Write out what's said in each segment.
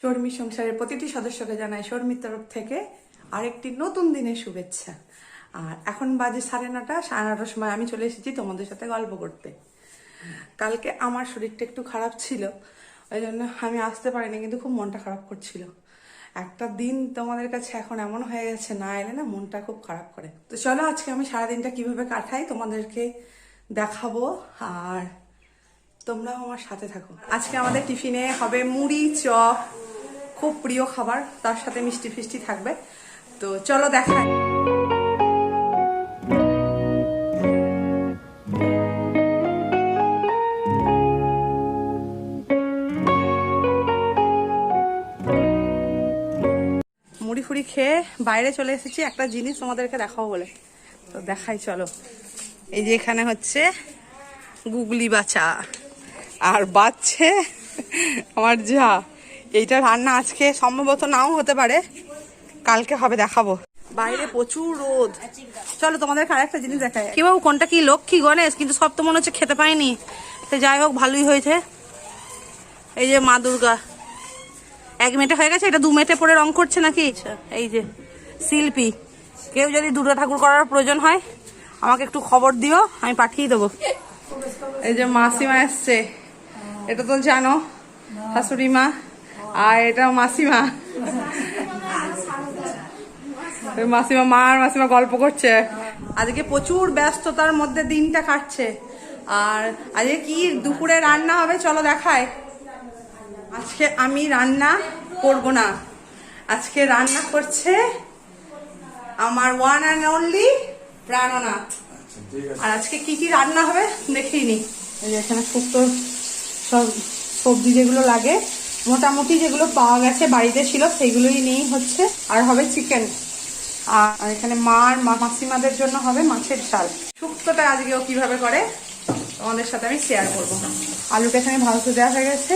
শর্মী সংসারের প্রতিটি সদস্যকে জানাই শর্মীর তরফ থেকে আরেকটি নতুন দিনের শুভেচ্ছা। আর এখন বাজে 9:30, 9:30 সময় আমি চলে এসেছি তোমাদের সাথে গল্প করতে। কালকে আমার শরীরটা একটু খারাপ ছিল, ওই জন্য আমি আসতে পারিনি, কিন্তু খুব মনটা খারাপ করছিল। একটা দিন তোমাদের কাছে এখন এমন হয়ে গেছে, না এলে না মনটা খুব খারাপ করে। তো চলো আজকে আমি সারাদিনটা কিভাবে কাটাই তোমাদেরকে দেখাবো, আর তোমরাও আমার সাথে থাকো। আজকে আমাদের টিফিনে হবে মুড়ি চপ, খুব প্রিয় খাবার, তার সাথে মিষ্টি ফিষ্টি থাকবে। তো চলো দেখাই। মুড়ি ফুড়ি খেয়ে বাইরে চলে এসেছি একটা জিনিস তোমাদেরকে দেখাবো বলে। তো দেখাই চলো। এই যে এখানে হচ্ছে গুগলি বাচ্চা আর বাচ্চে আমার যা। এইটা রান্না আজকে সম্ভবত নাও হতে পারে, কালকে হবে, দেখাবো। বাইরে প্রচুর রোদ। চলো তোমাদেরকে আরেকটা জিনিস দেখাই। কি বাবু, কোনটা কি লক্ষ্মী গণেশ? কিন্তু সব তো মনে হচ্ছে খেতে পাইনি। তো যাই হোক, ভালোই হয়েছে। এই যে মা দুর্গা 1 মিনিটে হয়ে গেছে, এটা 2 মিনিটে পরে রং করছে নাকি? এই যে শিল্পী, কেউ যদি দুর্গা ঠাকুর করার প্রয়োজন হয় আমাকে একটু খবর দিও, আমি পাঠিয়ে দেবো। এই যে মাসিমা এসছে, এটা তো জানো শাশুড়ি মা, আর এটা মাসিমা। মাসিমা মা আর মাসিমা গল্প করছে। আজকে প্রচুর ব্যস্ততার মধ্যে দিনটা কাটছে। আর আজকে কি দুপুরে রান্না হবে চলো দেখায়। আজকে আমি রান্না করব না, আজকে রান্না করছে আমার ওয়ান অ্যান্ড অনলি প্রাণনাথ। আর আজকে কি কি রান্না হবে দেখিনি। এই যে এখানে শুক্তো সব সবজি যেগুলো লাগে, মোটামুটি যেগুলো পাওয়া গেছে বাড়িতে ছিল সেইগুলোই নিয়েই হচ্ছে। আর হবে চিকেন, আর এখানে মা আর মাসিমাদের জন্য হবে মাছের ঝাল। শুক্তোটা আজকেও কিভাবে করে তোমাদের সাথে আমি শেয়ার করব। আলুটা এখানে ভাজতে দেওয়া হয়ে গেছে।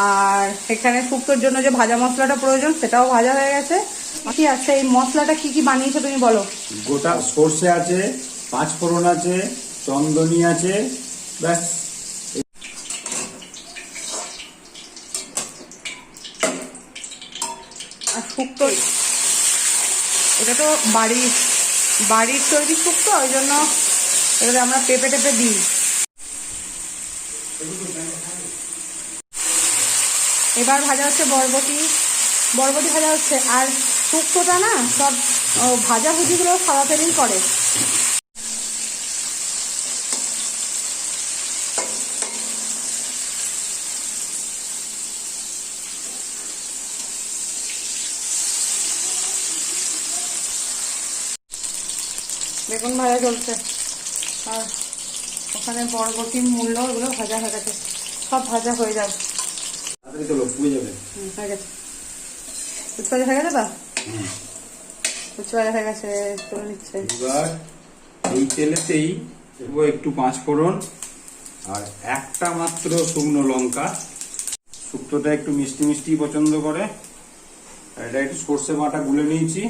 আর এখানে শুক্তোর জন্য যে ভাজা মশলাটা প্রয়োজন সেটাও ভাজা হয়ে গেছে। কি আছে এই মশলাটা, কি কি বানিয়েছো তুমি বলো? গোটা সর্ষে আছে, 5 ফোড়ন আছে, চন্দনী আছে, ব্যাস। আর শুক্তো, এটা তো বাড়ির তৈরি শুক্তো, ওই জন্য এটাতে আমরা পেঁপে টেপে দিই। এবার ভাজা হচ্ছে বরবটি ভাজা হচ্ছে। আর শুক্তোটা না সব ভাজাভুজিগুলো সাদা তেলেই করে। বেগুন ভাজা চলছে, আর ওখানে বরবটি মূল্য এগুলো ভাজা হয়ে গেছে, সব ভাজা হয়ে যাবে। হয়ে গেছে, উচ্ছে ভাজা হয়ে গেছে তো, উচ্ছে ভাজা হয়ে গেছে, তুলে নিচ্ছে। এবার এই তেলেতেই দেবো একটু 5 ফোড়ন আর একটা মাত্র শুকনো লঙ্কা। শুক্তোটা একটু মিষ্টি মিষ্টি পছন্দ করে। এটা একটু সর্ষে বাটা গুলে নিয়েছি।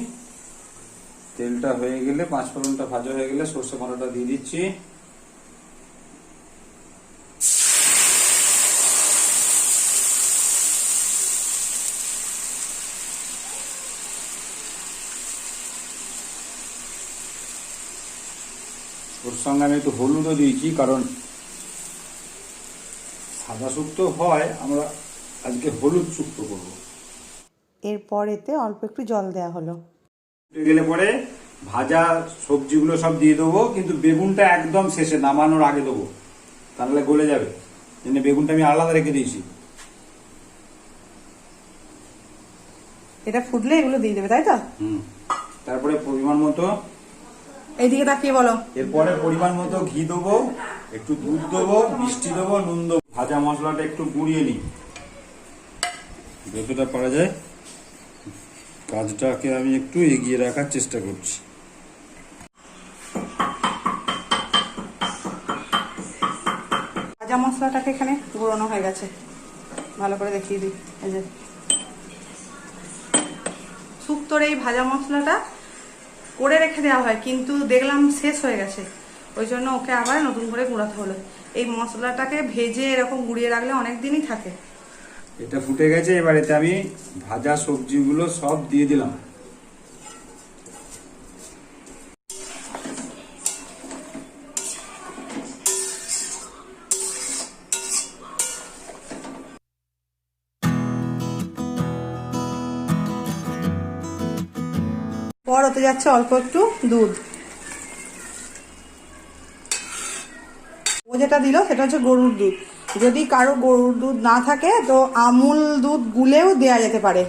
তেলটা হয়ে গেলে, 5 ফোড়নটা ভাজা হয়ে গেলে সর্ষে বাটাটা দিয়ে দিচ্ছি। ওর সঙ্গে আমি একটু হলুদও দিয়েছি, কারণ সাদা শুক্তো হয়, আমরা আজকে হলুদ শুক্তো করবো। এরপর এতে অল্প একটু জল দেওয়া হলো। গেলে পরে ভাজা সবজিগুলো সব দিয়ে দেবো, কিন্তু বেগুনটা একদম শেষে নামানোর আগে দেবো, তাহলে গলে যাবে। জন্য বেগুনটা আমি আলাদা রেখে দিয়েছি। এটা ফুটলে এগুলো দিয়ে দেবে, তাই তো? তারপরে পরিমাণ মতো, এইদিকে তাকিয়ে বলো। এরপরে পরিমাণ মতো ঘি দেবো, একটু দুধ দেবো, মিষ্টি দেবো, নুন দেবো। ভাজা মশলাটা একটু গুঁড়িয়ে নিই যতটা পারা যায়। কাজটাকে আমি একটু এগিয়ে রাখার চেষ্টা করছি। ভাজা মশলাটাকে এখানে গুঁড়োনো হয়ে গেছে, ভালো করে দেখিয়ে দিই। এই যে শুক্তোর এই ভাজা মশলাটা করে রেখে দেওয়া হয়, কিন্তু দেখলাম শেষ হয়ে গেছে, ওই জন্য ওকে আবার নতুন করে গুঁড়াতে হলো। এই মশলাটাকে ভেজে এরকম গুঁড়িয়ে রাখলে অনেক দিনই থাকে। এটা ফুটে গেছে, এবার এতে আমি ভাজা সবজিগুলো সব দিয়ে দিলাম। পর হতে যাচ্ছে অল্প একটু দুধ। ও যেটা দিল সেটা হচ্ছে গরুর দুধ। যদি কারো গরুর দুধ না থাকে তো আমুল দুধ গুলেও দেওয়া যেতে পারে।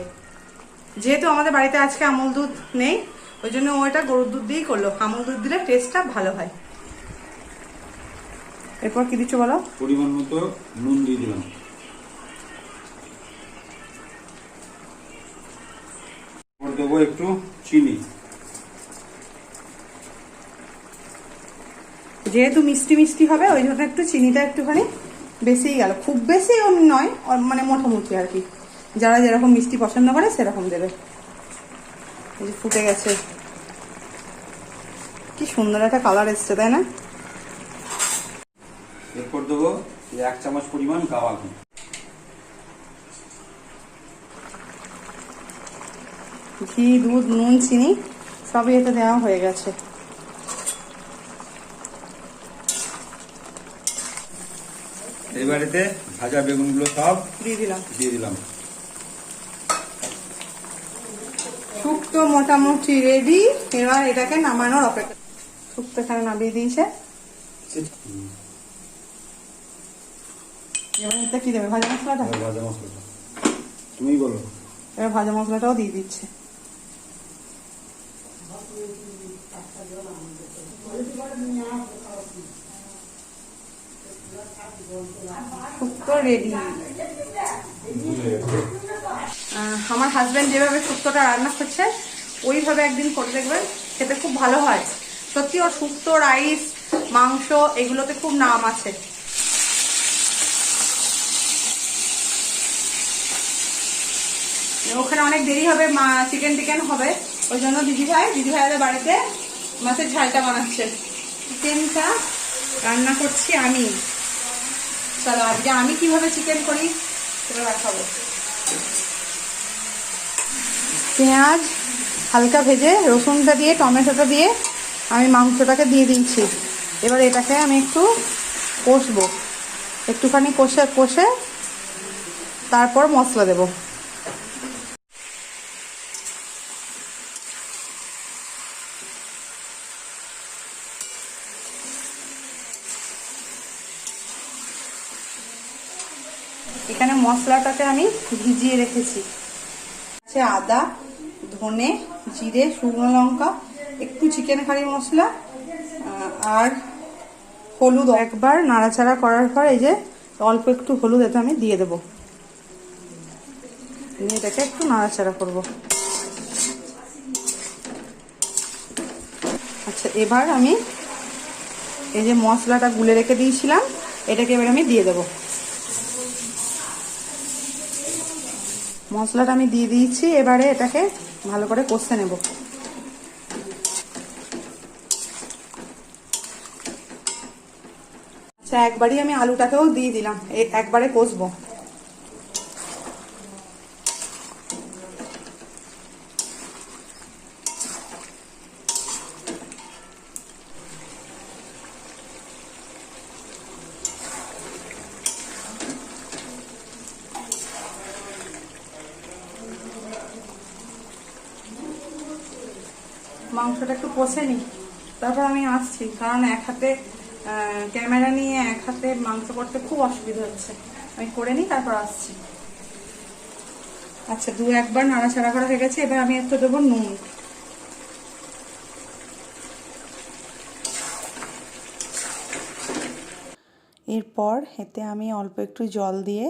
যেহেতু আমাদের বাড়িতে আজকে আমুল দুধ নেই, ওই জন্য ও এটা গরুর দুধ দিয়েই করলো। আমুল দুধ দিলে টেস্টটা ভালো হয়। এরপর কি দিচ্ছ বলো? পরিমাণ মতো নুন দিয়ে দিলাম। দেবো একটু চিনি। যেহেতু মিষ্টি মিষ্টি হবে ওই জন্য একটু চিনিটা একটুখানি বেশিই গেল, খুব বেশি নয়, মানে মোটামুটি আর কি, যারা যেরকম মিষ্টি পছন্দ করে সেরকম দেবে। এই যে ফুটে গেছে, কি সুন্দর একটা কালার এসছে, তাই না? এরপর দেবো 1 চামচ পরিমাণ গাওয়া ঘি। ঘি, দুধ, নুন, চিনি সবই এতে দেওয়া হয়ে গেছে। এবারেতে ভাজা বেগুনগুলো সব দিয়ে দিলাম। শুক্তো মোটামুটি রেডি। এবার এটাকে নামানোর অপেক্ষা। শুক্তো এখানে নামিয়ে দিয়েছে। এবার এটা কি দেবে? ভাজা মশলাটা? ভাজা মশলাটা তুমি বলো। এবার ভাজা মশলাটাও দিয়ে দিচ্ছে। শুক্তো রেডি। আমার হাজবেন্ড যেভাবে শুক্তোটা রান্না করছে ওইভাবে একদিন করে দেখবেন, খেতে খুব ভালো হয়। সত্যি ওর শুক্তো, রাইস, মাংস এগুলোতে খুব নাম আছে। ওখানে অনেক দেরি হবে, চিকেন টিকেন হবে, ওই জন্য দিদিভাইদের বাড়িতে মাছের ঝালটা বানাচ্ছে। চিকেনটা রান্না করছি আমি। চলো আজকে আমি কিভাবে চিকেন করি সেটা দেখাবো। পেঁয়াজ হালকা ভেজে রসুনটা দিয়ে টমেটোটা দিয়ে আমি মাংসটাকে দিয়ে দিয়েছি। এবার এটাকে আমি একটু কষবো, একটুখানি কষে তারপর মশলা দেব। এখানে মশলাটাকে আমি ভিজিয়ে রেখেছি। আদা, ধনে, জিরে, শুকনো লঙ্কা, একটু চিকেন কারি মশলা আর হলুদ। একবার নাড়াচাড়া করার পর এই যে অল্প একটু হলুদ এটা আমি দিয়ে দেবো। এটাকে একটু নাড়াচাড়া করব। আচ্ছা, এবার আমি এই যে মশলাটা গুলে রেখে দিয়েছিলাম এটাকে এবার আমি দিয়ে দেবো। মশলাটা আমি দিয়ে দিয়েছি, এবারে এটাকে ভালো করে কষে নেব। আচ্ছা, একবারই আমি আলুটাকেও দিয়ে দিলাম, একবারে কষবো। মাংসটা একটু কষে নিই, তারপর আমি আসছি, কারণ এক হাতে ক্যামেরা নিয়ে এক হাতে মাংস করতে খুব অসুবিধা হচ্ছে। আমি করে নিই তারপর আসছি। আচ্ছা, একবার নাড়াচাড়া করা হয়ে গেছে, এবার আমি একটু দেবো নুন। এরপর এতে আমি অল্প একটু জল দিয়ে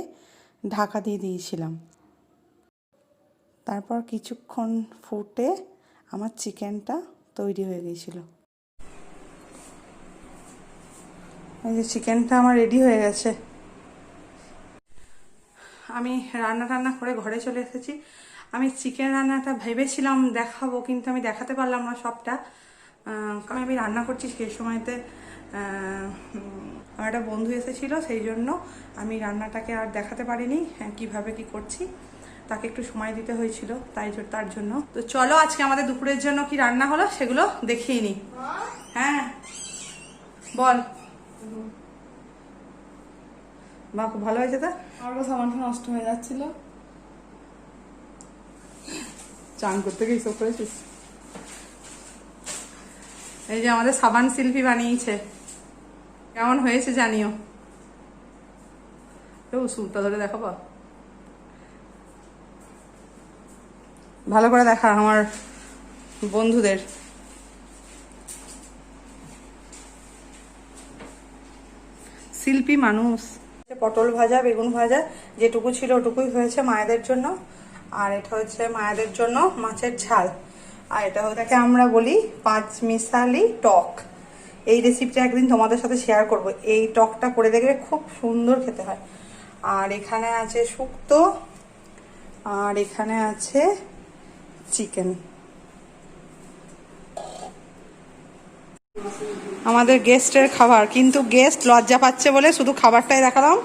ঢাকা দিয়ে দিয়েছিলাম। তারপর কিছুক্ষণ ফুটে আমার চিকেনটা তৈরি হয়ে গিয়েছিল। এই যে চিকেনটা আমার রেডি হয়ে গেছে। আমি রান্না করে ঘরে চলে এসেছি। আমি চিকেন রান্নাটা ভেবেছিলাম দেখাবো, কিন্তু আমি দেখাতে পারলাম না সবটা, কারণ আমি রান্না করছি সেই সময়তে আমার একটা বন্ধু এসেছিল, সেই জন্য আমি রান্নাটাকে আর দেখাতে পারিনি কিভাবে কি করছি। তাকে একটু সময় দিতে হয়েছিল, তার জন্য। তো চলো আজকে আমাদের দুপুরের জন্য কি রান্না হলো সেগুলো দেখিয়ে নি। হ্যাঁ বল। বাহ খুব ভালো হয়েছে। তা আরো সামানটা নষ্ট হয়ে যাচ্ছিল, চান করতে গিয়ে সব করেছিস। এই যে আমাদের সাবান শিল্পী বানিয়েছে, কেমন হয়েছে জানিও। সুরটা ধরে দেখাবো, ভালো করে দেখা আমার বন্ধুদের। শিল্পী মানুষ। পটল ভাজা, বেগুন ভাজা, যেটুকু ছিল ওটুকুই হয়েছে মায়েদের জন্য। আর এটা হচ্ছে মায়েদের জন্য মাছের ঝাল। আর এটা হচ্ছে আমরা বলি পাঁচমিশালি টক। এই রেসিপিটা একদিন তোমাদের সাথে শেয়ার করব। এই টকটা করে দেখবে, খুব সুন্দর খেতে হয়। আর এখানে আছে শুক্তো, আর এখানে আছে চিকেন। আমাদের গেস্টের খাবার, কিন্তু গেস্ট লজ্জা পাচ্ছে বলে শুধু খাবারটাই দেখালাম।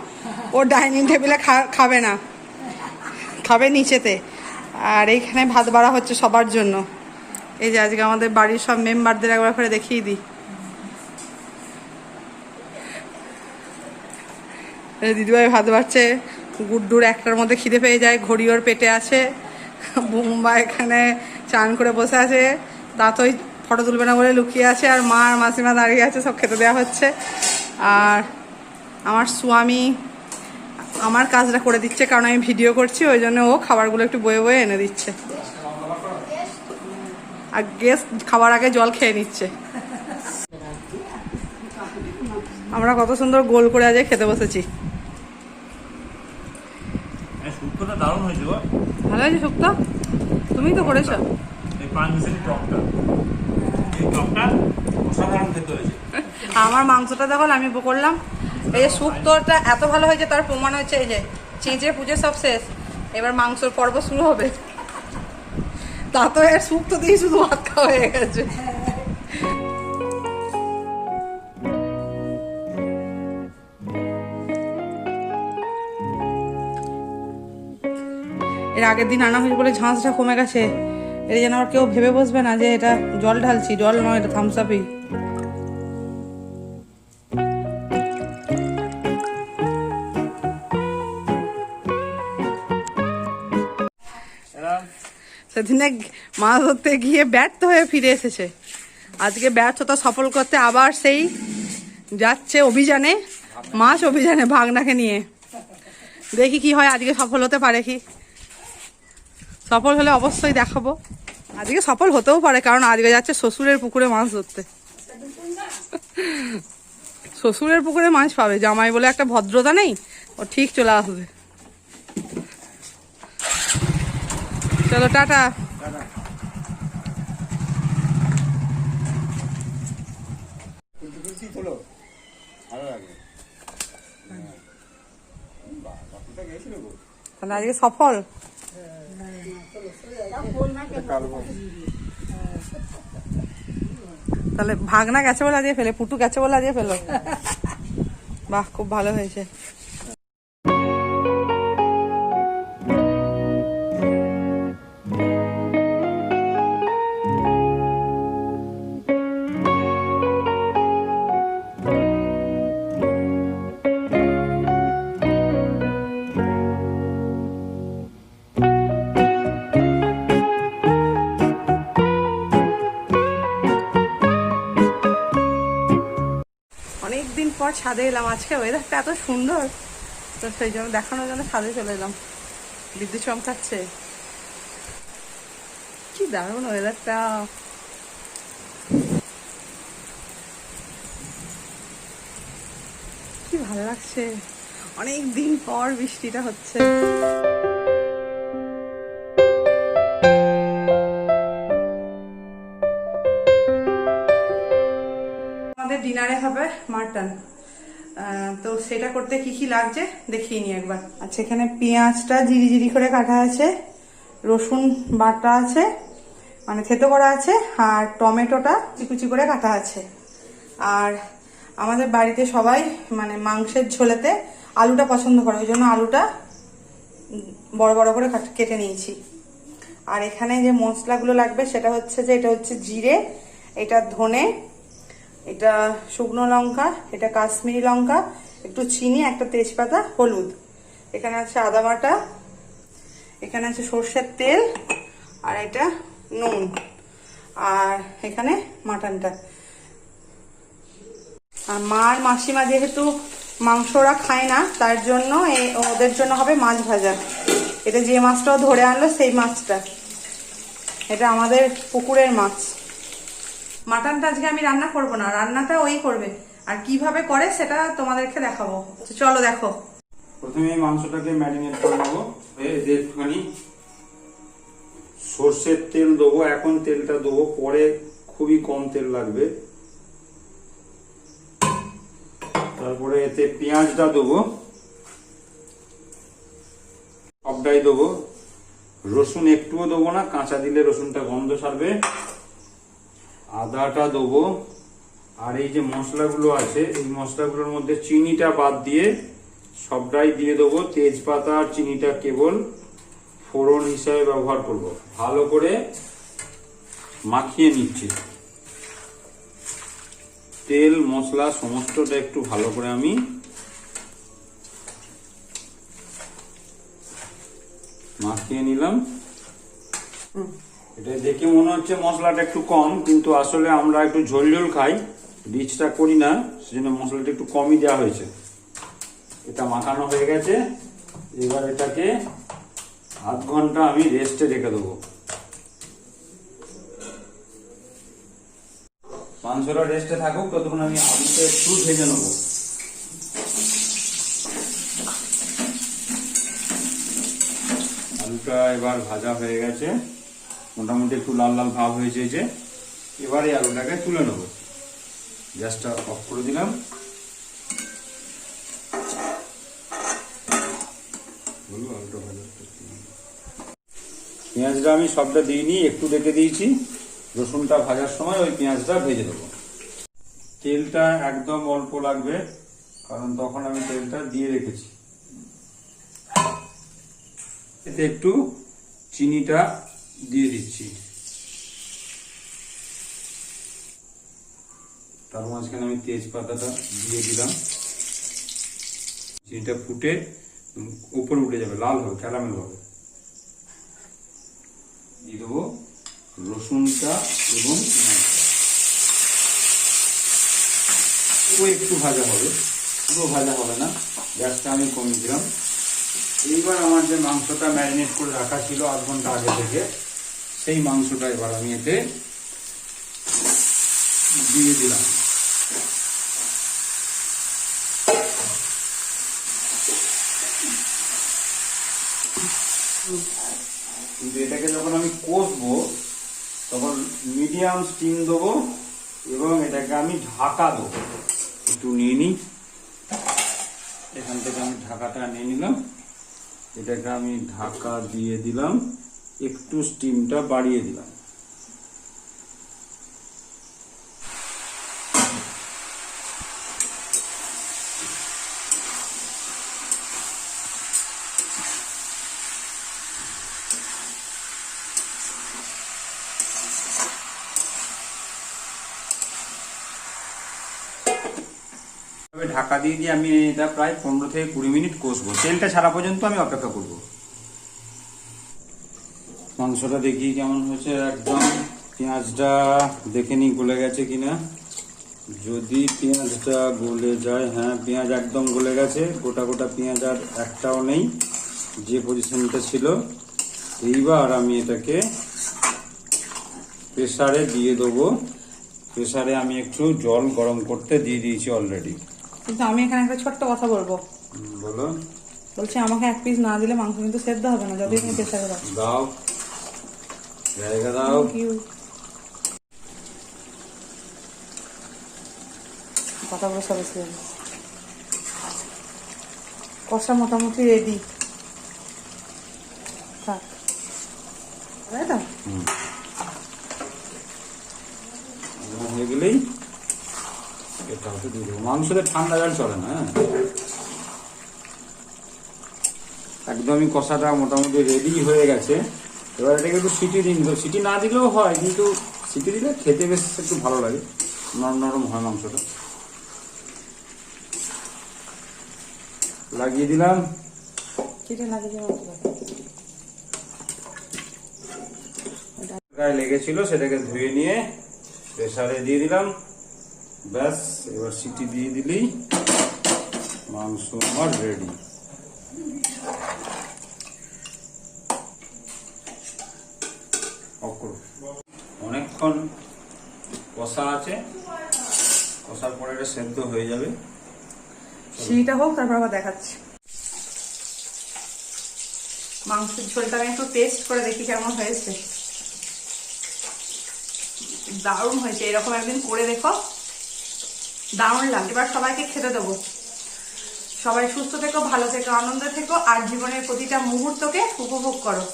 ও ডাইনিং টেবিলে খাবে না, খাবে নিচেতে। আর এইখানে ভাত বাড়া হচ্ছে সবার জন্য। এই যে আজকে আমাদের বাড়ির সব মেম্বারদের একবার করে দেখিয়ে দিই। দিদিভাই ভাত বাড়ছে, গুড্ডুর একটার মধ্যে খিদে পেয়ে যায়, ঘড়ি ওর পেটে আছে। বুম্বা এখানে চান করে বসে আছে, দাঁতই ফটো তুলবে না বলে লুকিয়ে আছে। আর মা আর মাসিমা দাঁড়িয়ে আছে, সব খেতে দেওয়া হচ্ছে। আর আমার স্বামী আমার কাজটা করে দিচ্ছে, কারণ আমি ভিডিও করছি, ওই জন্য ও খাবারগুলো একটু বয়ে বয়ে এনে দিচ্ছে। আর গেস্ট খাবার আগে জল খেয়ে নিচ্ছে। আমরা কত সুন্দর গোল করে আজ খেতে বসেছি। দারুণ হয়েছে, ভালো হয়েছে শুক্তো, তুমি তো করেছো। আমার মাংসটা দেখো আমি করলাম। এই যে শুক্তোটা এত ভালো হয়েছে, তার প্রমাণ হচ্ছে এই যে চেঁচে পুজো সব শেষ, এবার মাংসর পর্ব শুরু হবে। তা তো এর শুক্তো দিয়ে শুধু ভাত খাওয়া হয়ে গেছে। এর আগের দিন আনা হয়েছে বলে ঝাঁসটা কমে গেছে। এটা যেন আর কেউ ভেবে বসবে না যে এটা জল ঢালছি, জল নয়, এটা থামস আপই। সেদিনে মাছ ধরতে গিয়ে ব্যর্থ হয়ে ফিরে এসেছে, আজকে ব্যর্থতা সফল করতে আবার সেই যাচ্ছে অভিযানে, মাছ অভিযানে ভাগনাকে নিয়ে। দেখি কি হয়, আজকে সফল হতে পারে কি। সফল হলে অবশ্যই দেখাবো। আজকে সফল হতেও পারে, কারণ আজকে যাচ্ছে শ্বশুরের পুকুরে মাছ ধরতে। শ্বশুরের পুকুরে মাছ পাবে, জামাই বলে একটা ভদ্রতা নেই, ও ঠিক চলে আসবে। চলো টাটা। তাহলে আজকে সফল। তাহলে ভাগনা গেছে বলে আজকে ফেলে, পুটু গেছে বলে আজকে ফেলো। বাহ খুব ভালো হয়েছে। অনেকদিন পর ছাদে এলাম, আজকে ওয়েদারটা এত সুন্দর, তো সেই জন্য দেখানোর জন্য ছাদে চলে এলাম। বিদ্যুৎ চমকাচ্ছে, কি দারুণ ওয়েদারটা। কি ভালো লাগছে, অনেকদিন পর বৃষ্টিটা হচ্ছে। ডিনারে হবে মাটন, তো সেটা করতে কি কি লাগছে দেখিয়ে নি একবার। আচ্ছা এখানে পেঁয়াজটা জিরি জিরি করে কাটা আছে, রসুন বাটা আছে মানে থেতো করা আছে, আর টমেটোটা কুচি করে কাটা আছে। আর আমাদের বাড়িতে সবাই মানে মাংসের ঝোলেতে আলুটা পছন্দ করে, ওই জন্য আলুটা বড় বড় করে কেটে নিয়েছি। আর এখানে যে মশলাগুলো লাগবে সেটা হচ্ছে যে এটা হচ্ছে জিরে, এটা ধনে, এটা শুকনো লঙ্কা, এটা কাশ্মীরি লঙ্কা, একটু চিনি, একটা তেজপাতা, হলুদ, এখানে আছে আদা বাটা, এখানে আছে সর্ষের তেল, আর এটা নুন, আর এখানে মাটনটা। আর মা আর মাসিমা যেহেতু মাংস ওরা খায় না, তার জন্য ওদের জন্য হবে মাছ ভাজা। এটা যে মাছটাও ধরে আনলো সেই মাছটা, এটা আমাদের পুকুরের মাছ। মাটনটা আজকে আমি রান্না করব না, রান্নাটা ওই করবে, আর কিভাবে করে সেটা তোমাদেরকে দেখাবো। চলো দেখো। প্রথমে মাংসটাকে ম্যারিনেট করে নেবো। একটুখানি সর্ষের তেল দেবো, এখন তেলটা দেবো, পরে খুবই কম তেল লাগবে। তারপরে এতে পেঁয়াজটা দেবো, সবটাই দেবো। রসুন একটুও দেবো না, কাঁচা দিলে রসুনটা গন্ধ ছাড়বে। আদাটা দেবো, আর এই যে মশলাগুলো আছে এই মশলাগুলোর মধ্যে চিনিটা বাদ দিয়ে সবটাই দিয়ে দেবো। তেজপাতা আর চিনিটা কেবল ফোড়ন হিসাবে ব্যবহার করব। ভালো করে মাখিয়ে নিচ্ছি, তেল মশলা সমস্তটা একটু ভালো করে আমি মাখিয়ে নিলাম। এটা দেখে মনে হচ্ছে মশলাটা একটু কম, কিন্তু আসলে আমরা একটু ঝোল ঝোল খাই, রিচটা করি না, সেজন্য মশলাটা একটু কমই দেওয়া হয়েছে। এটা মাখানো হয়ে গেছে, এবার এটাকে আধ ঘন্টা আমি রেস্টে রেখে দেবো। মাংসটা রেস্টে থাকুক, ততক্ষণ আমি আলুটা একটু ভেজে নেবো। আলুটা এবার ভাজা হয়ে গেছে, মোটামুটি একটু লাল লাল ভাব হয়েছে। যে এবারে আলুটাকে তুলে নেবো। গ্যাসটা অফ করে দিলাম। পেঁয়াজটা আমি সবটা দিইনি, একটু রেখে দিয়েছি। রসুনটা ভাজার সময় ওই পেঁয়াজটা ভেজে দেবো। তেলটা একদম অল্প লাগবে, কারণ তখন আমি তেলটা দিয়ে রেখেছি। এতে একটু চিনিটা দিয়ে দিচ্ছি, তার মাঝখানে আমি তেজপাতাটা দিয়ে দিলাম। চিনিটা ফুটে উপরে উঠে যাবে, লাল হবে, ক্যারামেল হবে। দিয়ে দেবো রসুনটা এবং একটু ভাজা হবে, পুরো ভাজা হবে না। গ্যাসটা আমি কমিয়ে দিলাম। এইবার আমার যে মাংসটা ম্যারিনেট করে রাখা ছিল আধ ঘন্টা আগে থেকে, সেই মাংসটা এবার আমি এতে দিয়ে দিলাম। কিন্তু এটাকে যখন আমি কষবো তখন মিডিয়াম স্টিম দেবো এবং এটাকে আমি ঢাকা দেবো। একটু নিয়ে নিই, এখান থেকে আমি ঢাকাটা নিয়ে নিলাম। এটাকে আমি ঢাকা দিয়ে দিলাম, একটু স্টিমটা বাড়িয়ে দিলাম। ঢাকা দিয়ে দিয়ে আমি এটা প্রায় 15 থেকে 20 মিনিট কষবো। তেলটা ছাড়া পর্যন্ত আমি অপেক্ষা করব। মাংসটা দেখি কেমন হয়েছে। একদম পেঁয়াজটা দেখে নি গলে গেছে কিনা। যদি পেঁয়াজটা গলে যায়, হ্যাঁ পেঁয়াজ একদম গলে গেছে, গোটা গোটা পেঁয়াজ আর একটাও নেই, যে পজিশনটা ছিল। এইবার আমি এটাকে প্রেসারে দিয়ে দেবো। প্রেসারে আমি একটু জল গরম করতে দিয়ে দিয়েছি অলরেডি। কিন্তু আমি এখানে একটা ছোট্ট কথা বলবো। বলো। বলছি আমাকে এক পিস না দিলে মাংস কিন্তু সেদ্ধ হবে না, যদি তুমি প্রেসারে দাও। দাও, জায়গা দাও। কথা বলে সব এসে যাবে। কষা মোটামুটি রেডি, থাক, তাই তো? হয়ে গেলেই মাংসটা হতে দিয়ে দেবো। মাংসতে ঠান্ডা জল চলে না। হ্যাঁ, একদমই কষাটা মোটামুটি রেডি হয়ে গেছে। এবার এটাকে একটু সিটি দিন, সিটি না দিলেও হয়, কিন্তু সিটি দিলে খেতে বেশ একটু ভালো লাগে, নরম নরম হয় মাংসটা। লাগিয়ে দিলাম। গায়ে লেগেছিল সেটাকে ধুয়ে নিয়ে প্রেসারে দিয়ে দিলাম। ব্যাস, এবার সিটি দিয়ে দিলেই মাংস আমার রেডি। অনেকক্ষণ কষা আছে, কষার পরে এটা সেদ্ধ হয়ে যাবে। সিঁড়িটা হোক, তারপর আবার দেখাচ্ছি। মাংসের ঝোলটা আমি একটু টেস্ট করে দেখি কেমন হয়েছে। দারুণ হয়েছে, এরকম একদিন করে দেখো, দারুণ লাগে। এবার সবাইকে খেতে দেবো। সবাই সুস্থ থেকো, ভালো থেকো, আনন্দে থেকো, আর জীবনের প্রতিটা মুহূর্তকে উপভোগ করো।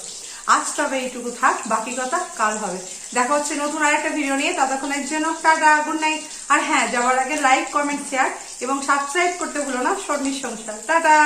আজ তবে এইটুকু থাক, বাকি কথা কাল হবে। দেখা হচ্ছে নতুন আরেকটা ভিডিও নিয়ে। ততক্ষণের জন্য টাটা, গুড নাইট। আর হ্যাঁ, যাওয়ার আগে লাইক, কমেন্ট, শেয়ার এবং সাবস্ক্রাইব করতে ভুলো না শর্মির সংসার। টাটা।